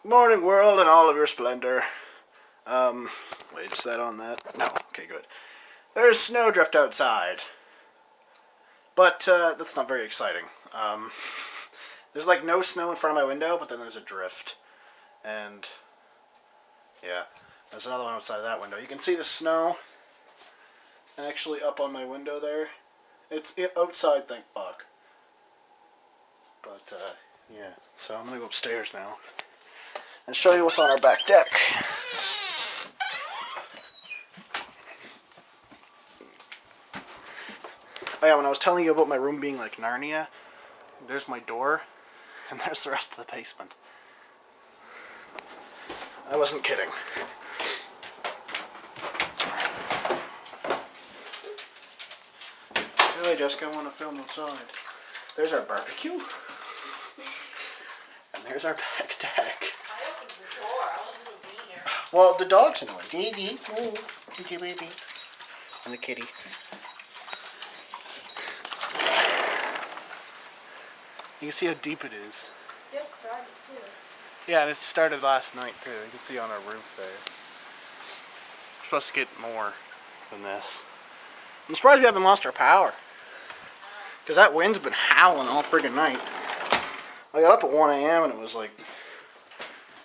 Morning world in all of your splendor. Wait, is that on that? No, okay, good. There's snowdrift outside. But, that's not very exciting. There's like no snow in front of my window, but then there's a drift. And, yeah, there's another one outside of that window. You can see the snow actually up on my window there. It's outside, thank fuck. But, yeah, so I'm gonna go upstairs now and show you what's on our back deck. Oh yeah, when I was telling you about my room being like Narnia, there's my door, and there's the rest of the basement. I wasn't kidding. Really, Jessica, I want to film outside. There's our barbecue. And there's our back deck. I opened the door. I wasn't even here. Well, the dog's in the way. Daisy, move. Kitty baby. And the kitty. You can see how deep it is. It's just started too. Yeah, and it started last night too. You can see on our roof there. We're supposed to get more than this. I'm surprised we haven't lost our power. Because that wind's been howling all friggin' night. I got up at 1 a.m. and it was like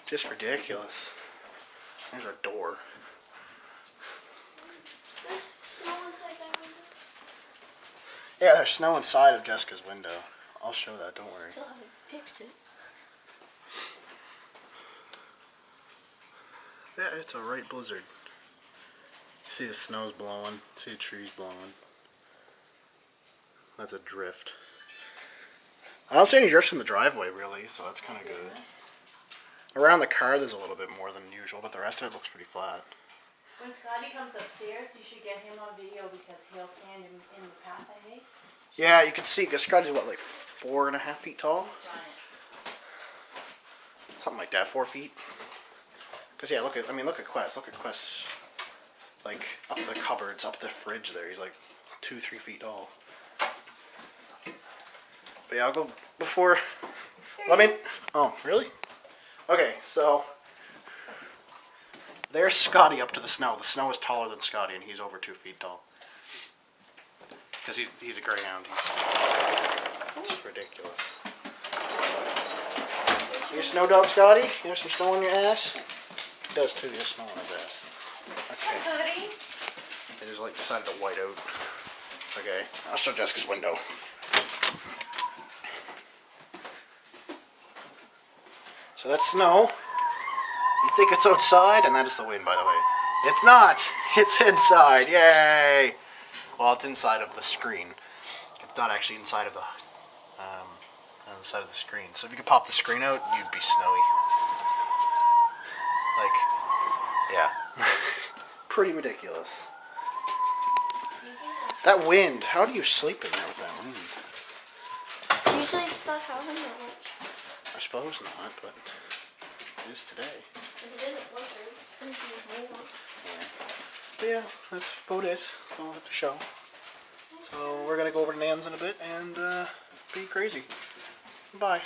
just ridiculous. There's our door. There's snow inside that window. Yeah, there's snow inside of Jessica's window. I'll show that, don't worry. Still haven't fixed it. Yeah, it's a right blizzard. You see the snow's blowing, see the trees blowing. That's a drift. I don't see any drifts in the driveway really, so that's kind of good. Around the car there's a little bit more than usual, but the rest of it looks pretty flat. When Scotty comes upstairs, you should get him on video because he'll stand in the path I make. Yeah, you can see, because Scotty's what, like 4.5 feet tall? He's giant. Something like that, 4 feet. Because yeah, look at Quest. Look at Quest, like, up the cupboards, up the fridge there. He's like 2-3 feet tall. But yeah, I'll go before, oh, really? Okay, so, there's Scotty up to the snow. The snow is taller than Scotty, and he's over 2 feet tall. Because he's a greyhound. It's ridiculous. You a snow dog, Scotty? You have some snow on your ass? He does too, he has snow on his ass. Okay. Hi, buddy. They just like decided to white out. Okay, I'll show Jessica's window. So that's snow. You think it's outside, and that is the wind, by the way. It's not! It's inside! Yay! Well, it's inside of the screen. It's not actually inside of the side of the screen. So if you could pop the screen out, you'd be snowy. Like, yeah. Pretty ridiculous. That wind, how do you sleep in there with that wind? Usually it's not howling that much. I suppose not, but it is today. Because it isn't winter, it's going to be warm. Yeah. But yeah, that's about it. That's all I have to show. So we're going to go over to Nan's in a bit and be crazy. Bye.